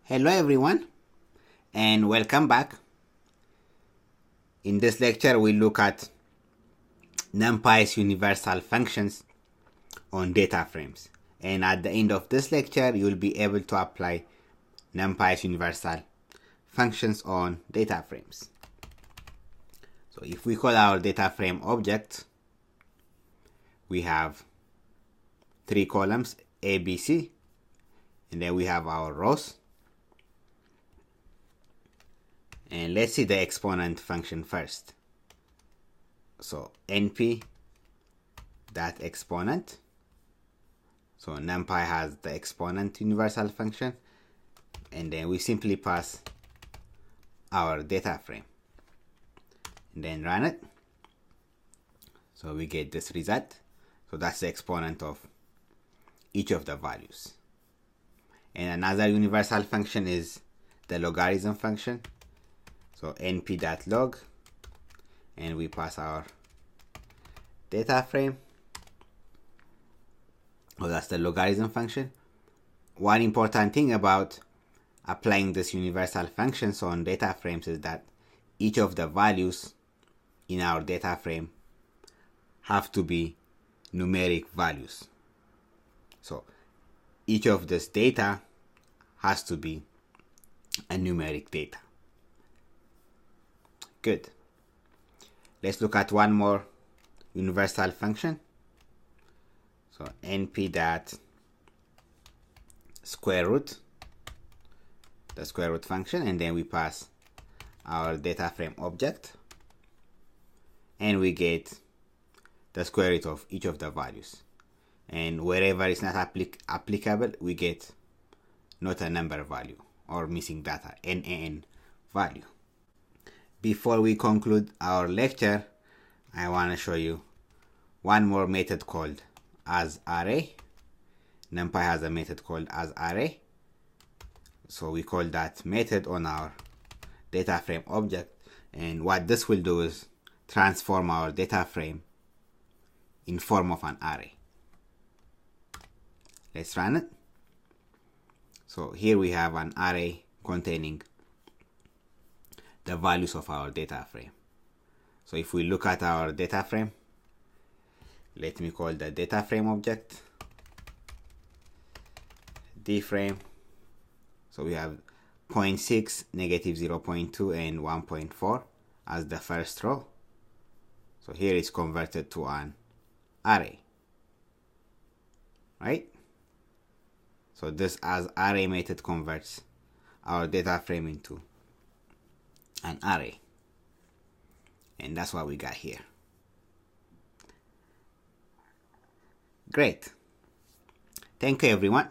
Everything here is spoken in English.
Hello everyone and welcome back. In this lecture we'll look at NumPy's universal functions on DataFrames, and at the end of this lecture you'll be able to apply NumPy's universal functions on DataFrames. So if we call our DataFrame object, we have three columns A, B, C, and then we have our rows. And let's see the exponent function first. So np that exponent. So NumPy has the exponent universal function, and then we simply pass our data frame and then run it. So we get this result. So that's the exponent of each of the values. And another universal function is the logarithm function. So np.log, and we pass our data frame. Oh, that's the logarithm function. One important thing about applying this universal functions on data frames is that each of the values in our data frame have to be numeric values. So each of this data has to be a numeric data. Good. Let's look at one more universal function. So np dot square root, the square root function, and then we pass our data frame object, and we get the square root of each of the values. And wherever it's not applicable, we get not a number value or missing data, NaN value. Before we conclude our lecture, I want to show you one more method called asArray. NumPy has a method called asArray. So we call that method on our data frame object, and what this will do is transform our data frame in form of an array. Let's run it. So here we have an array containing the values of our data frame. So if we look at our data frame, let me call the data frame object Dframe. So we have 0.6, negative 0.2, and 1.4 as the first row. So here it's converted to an array, right? So this asArray method converts our data frame into an array, and that's what we got here. Great. Thank you everyone.